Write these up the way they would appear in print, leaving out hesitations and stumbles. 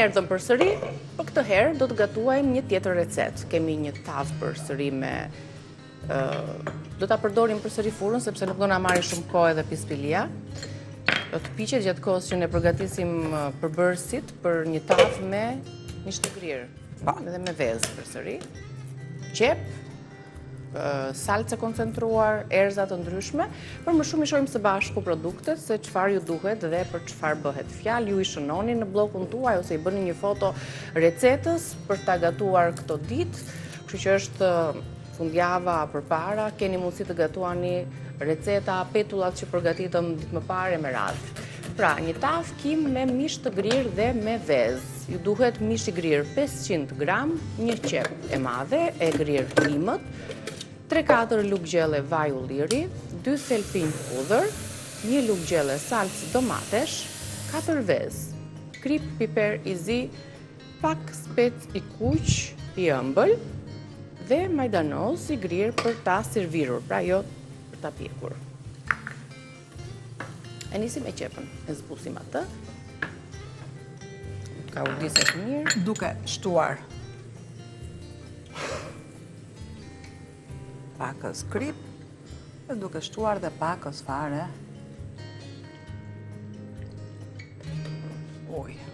erdhëm përsëri, për këtë herë do të gatuajmë një tjetër recetë. Kemi një tavë përsëri me do ta përdorim përsëri furrën sepse nuk do na marrë shumë kohë edhe pispilia. Do të piqet gjatë kohës që ne përgatisim përbërësit për një tavë me mish të grirë dhe me vezë përsëri. Qep, salce koncentruar, erza të ndryshme, për më shumë i shohim së bashku produktet se çfarë ju duhet dhe për çfarë bëhet fjalë. Ju i shënoni në bllokun tuaj ose i bëni një foto recetës për ta gatuar këto ditë, kështu që është fundjava përpara, keni mundësi të gatuani receta, petullat që përgatitëm ditë më parë me radhë. Pra, një tavë kim me mish të grirë dhe me vezë. Ju duhet mish i grirë 500 gram, një qep e madhe e grirë limët, 3-4 lugë gjelle vaj ulliri, 2 thelpinj hudhër, 1 lugë gjelle salcë domatesh, 4 vezë, krip piper i zi, pak spec i kuq i ëmbël dhe majdanoz i grirë për ta servirur, pra jo për ta pjekur. E nisim e qepën, e zbusim atë. Ka urdiset mirë. Duke shtuar pakës krip, dhe duke shtuar dhe pakës fare ujë.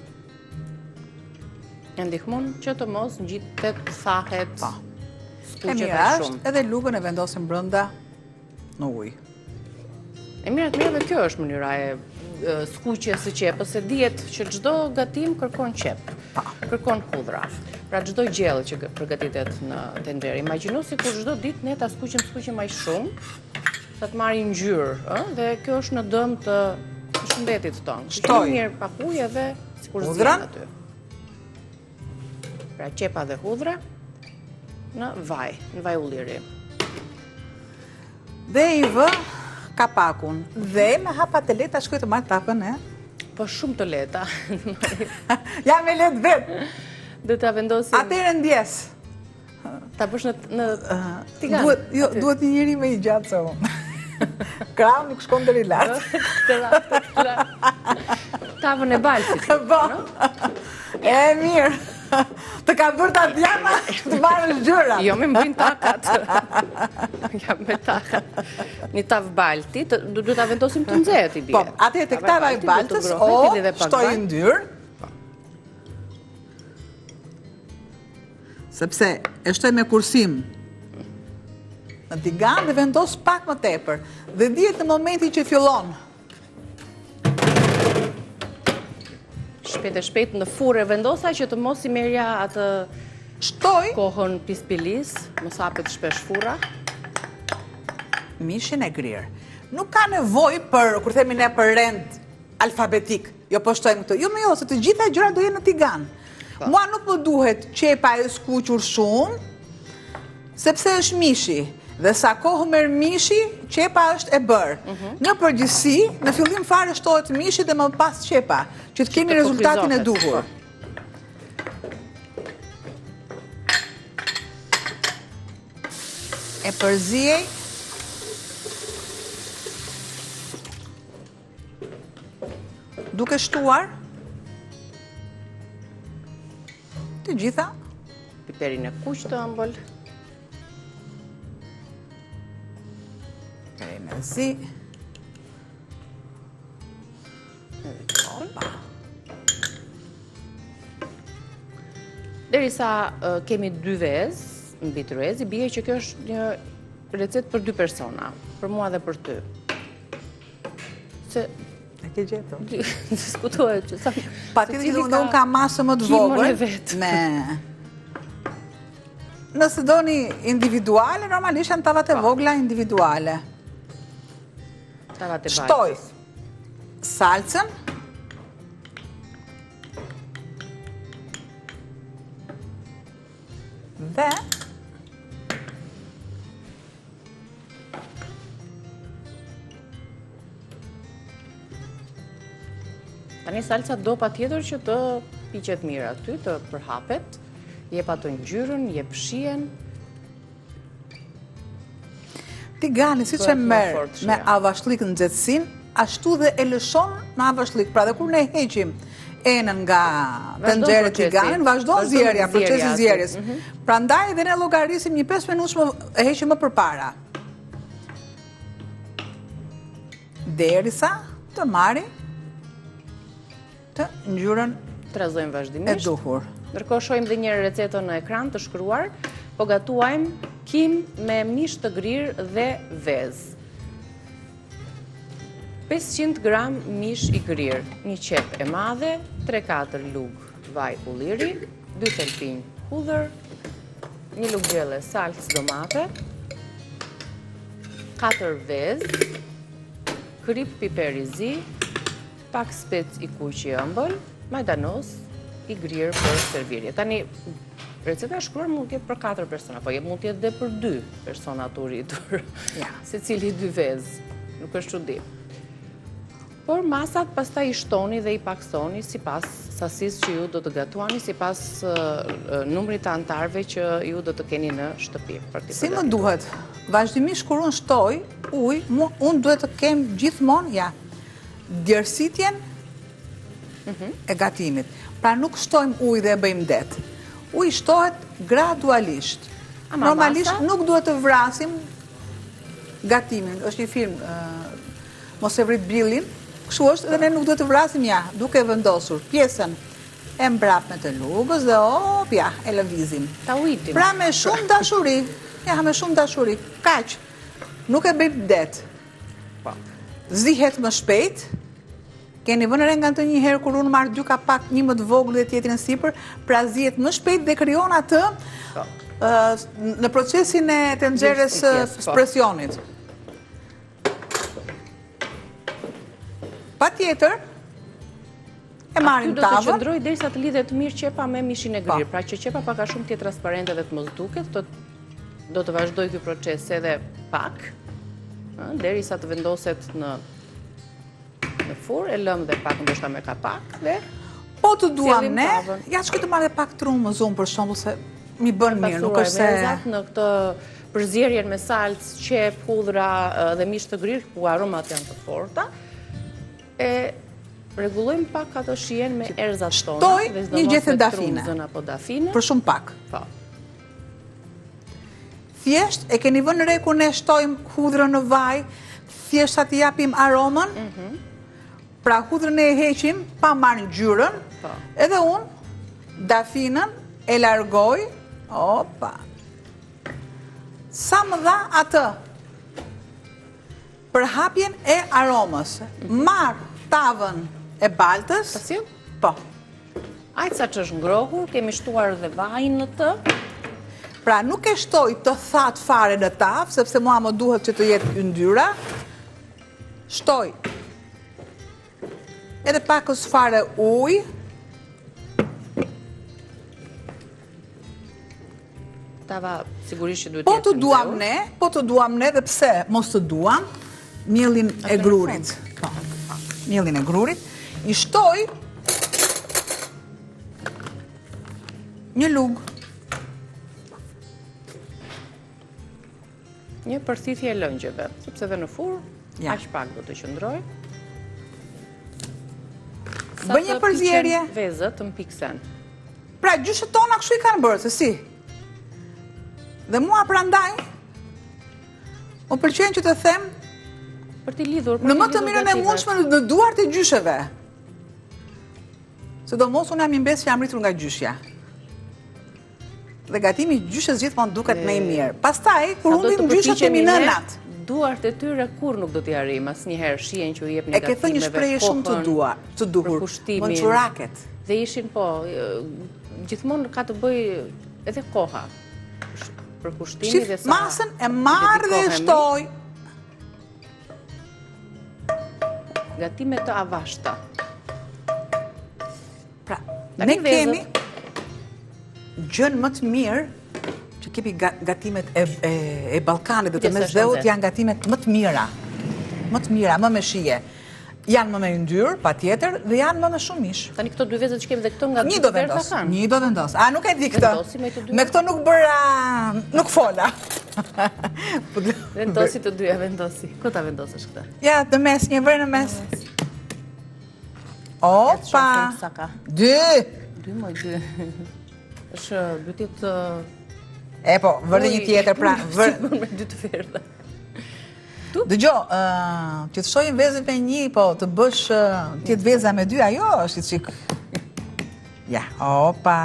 E ndihmon që të mos ngjitet, thahet, E mirë është, edhe lugën e vendosim brenda në ujë. E mirë dhe kjo është mënyra e skuqjes së qepës, se dihet që çdo gatim kërkon qep, kërkon hudhra. Pra çdo gjellë që përgatitet në tenxher. Imagjino sikur çdo ditë ne ta skuqim aq shumë, sa të marrë ngjyrë, dhe kjo është në dëm të shëndetit tonë. Shtoj mirë pa ujë edhe sikur zgjen aty. Pra qepa dhe hudhra në vaj ulliri. Dhe i vë kapakun dhe me hapa të leta shkoj të marrë tapën e? Po shumë të leta. Ja me letë vetë. Dhe ta vendosim... Atëre ndjes. Ta bësh në tigan. Duhet një njëri me i gjatë se unë. Krau nuk shkon deri lart. Tavën e balsit. Po. E mirë. Të ka bërë ta djama të marrësh gjëra. Jo, me mbrin takat. Jam me takat. Një tavë balti, du ta vendosim të nxehtë i bie. Po, atë tek tava e baltës, shtoj ndyrë. Sepse e shtoj me kursim në tigan dhe vendos pak më tepër. Dhe dihet në momentin që fillon shpejt në furrë vendosa që të mos i merja atë kohën pispilis, mos hapet shpesh furra. Mishin e grirë. Nuk ka nevojë për, kur themi ne, për rend alfabetik. Jo po shtojmë këto. Jo me jo, se të gjitha gjëra do jenë në tigan. Mua nuk më duhet qepa e skuqur shumë, sepse është mishi. Dhe sa kohë merr mishi, qepa është e bërë. Në përgjithësi, në fillim fare shtohet mishi dhe më pas qepa, që të kemi rezultatin e duhur. E përziej duke shtuar të gjitha piperin e kuq të ëmbël. Piperin e zi. Derisa kemi 2 vezë, mbi 3 vezë, i bie që kjo është një recetë për 2 persona, për mua dhe për ty. Se e ke gjetur. Diskutohet që sa patjetër që unë kam masë më të vogël me nëse doni individuale, normalisht janë tavat e vogla individuale. Tavat e baltës. Shtoj salcën. Dhe tani salca do patjetër që të piqet mirë aty, të përhapet, jep ato ngjyrën, jep shijen. Tigani siç e merr me avashllik në nxehtësinë, ashtu dhe e lëshon në avashllik. Pra dhe kur ne heqim enën nga tenxhere tiganin, vazhdon zjerja, procesi zjerjes. Prandaj dhe ne llogarisim një 5 minutë e heqim më përpara. Derisa të marri të ngjyrën Trazojmë e vazhdimisht. duhur. Ndërkohë shohim dhe një recetën në ekran të shkruar, po gatuajmë kim me mish të grirë dhe vezë. 500 gram mish i grirë, një qep e madhe, 3-4 lugë vaj ulliri, 2 thelpinj hudhër, një lugë gjelle salcë domate, 4 vezë, krip piper i zi, pak spec i kuq i ëmbël, majdanos i grirë për servirje. Tani, receta e shkruar mund t'jetë për 4 persona, po mund t'jetë dhe për 2 persona të rritur, se cili 2 vezë, nuk është çudi. Por masat pastaj i shtoni dhe i paksoni sipas sasisë që ju do të gatuani, sipas numrit të antarëve që ju do të keni në shtëpi. Si më duhet? Vazhdimisht kur unë shtoj ujë, unë duhet të kem gjithmonë djersitjen e gatimit. Pra nuk shtojmë ujë dhe e bëjmë det. Uji shtohet gradualisht. Normalisht nuk duhet të vrasim gatimin. Është një film, Mos e vrit billin, kështu është dhe ne nuk duhet të vrasim duke vendosur pjesën e mbrapme të lugës dhe e lëvizim. Ta ujtim. Pra me shumë dashuri, me shumë dashuri, kaq, nuk e bëjmë det. Zihet më shpejt, keni vënë re nga të një herë kur unë marrë 2 kapak, një më të vogël dhe tjetrin sipër, pra zihet më shpejt dhe krijon atë në procesin e tenxheres presionit. Pa tjetër, e marrim tavën. Aty do të qëndroj derisa të lidhet mirë qepa me mishin e grirë. Pra që qepa pak a shumë tjetë transparente dhe të mos duket, do të vazhdoj ky proces edhe pak, derisa të vendoset në furr, e lëm dhe pak ndoshta me kapak dhe po të duam ne, shkoj të marr edhe pak trumë më zumë për shembull se mi bën mirë, nuk është se në këtë përzierjen me salcë, qep, hudhra dhe mish të grirë, ku aromat janë të forta. E rregullojmë pak ato shijen me erzat tona. Shtoj një gjethe dafine. Për shumë pak. Thjesht, e keni vënë re kur ne shtojmë hudhrën në vaj, thjesht sa t'i japim aromën, pra hudhrën e heqim, pa marrë ngjyrën, edhe unë dafinën e largoj, sa më dha atë, për hapjen e aromës. Marë tavën e baltës. Pasil? Po. Ajtë sa që është ngrohur, kemi shtuar dhe vajin në të. Pra nuk e shtoj të thatë fare në tavë, sepse mua më duhet që të jetë yndyra. Shtoj edhe pakës fare ujë. Tava sigurisht që duhet jetë nxehur. Po të duam ne, dhe pse mos të duam, mielin e grurit. Mielin e grurit. I shtoj një lugë. Një përthithje e lëngjeve, sepse dhe në furr, aq pak do të qëndroj. Bëj një përzierje. Vezët të mpiksen. Pra gjyshet tona kështu i kanë bërë, se si? Dhe mua prandaj, më pëlqen që të them për t'i lidhur në më të mirën e mundshme në duart e gjysheve. Sidomos unë jam i mbes që jam rritur nga gjyshja. Dhe gatimi i gjyshes gjithmonë duket më i mirë. Pastaj kur humbim gjyshat kemi nënat. Duart e tyre kur nuk do t'i arrijm asnjëherë shijen që u jep negativeve. E ke thënë një shprehje shumë të duhur. Mençuraket. Dhe ishin gjithmonë ka të bëj edhe koha. Për kushtimi dhe sa masën e marr dhe e shtoj. Gatime të avashta. Pra, ne kemi gjën më të mirë që kemi gatimet e Ballkanit dhe të Mesdheut janë gatimet më të mira. Më të mira, më me shije. Janë më me yndyrë, patjetër, dhe janë më me shumë mish. Tani këto 2 vezët që kemi dhe këto nga një do vendos. A nuk e di këtë? Me këto nuk bëra, nuk fola. Vendosi të dyja, vendosi. Ku ta vendosësh këtë? Ja, në mes, një vërë në mes. Opa! 2! 2 më 2. Është bytit... Po, vërë një tjetër, pra... Me 2 të verdha. Dëgjo, që të shojnë vezën me 1, po të bësh tjetë veza me 2, ajo është i qikë. Ja, opa.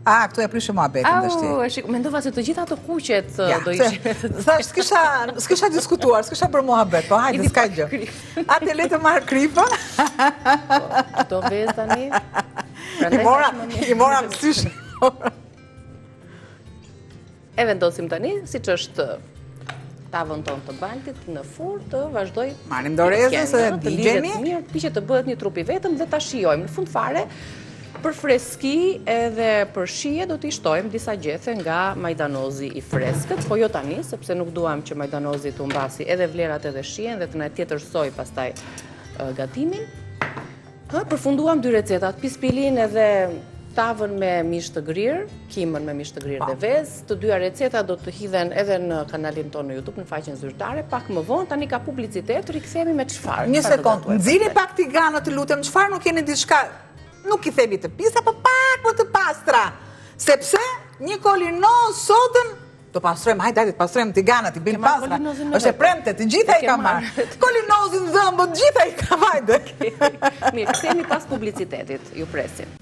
Këtu e prishë mua betin dhe shti. Mendova se të gjitha të kuqet do ishe. Thash, s'kisha diskutuar, s'kisha për mua bet, po hajde, s'ka gjë. Ate le të marrë krypa. Këto vezë tani. I mora mësysh. E vendosim tani, si që është tavën tonë të baltit, në furr të vazhdoj... Marim dorezën se digjemi. Të pishe të bëhet një trupi vetëm dhe ta shijojmë. Në fund fare, për freski edhe për shije do t'i shtojmë disa gjethe nga majdanozi i freskët, po jo tani, sepse nuk duam që majdanozi të mbasi edhe vlerat edhe shijen dhe të na tjetërsoj pastaj gatimin. Përfunduam 2 recetat, pispilin edhe tavën me mish të grirë, kimën me mish të grirë dhe vezë. Të 2 recetat do të hidhen edhe në kanalin tonë në YouTube, në faqen zyrtare. Pak më vonë, tani ka publicitet, rikthehemi me çfarë. Një sekond, nxirri pak tiganët, të lutem, çfarë nuk keni diçka, nuk i themi të pisa, po pak më të pastra. Sepse një kolino sotën do pastrojmë, hajde të pastrojmë tiganët, i bin pastra. Është e premte, të gjitha i ka marrë. Kolinozin dhëmbët, të gjitha i ka vajde. Mirë, kthehemi pas publicitetit, ju presim.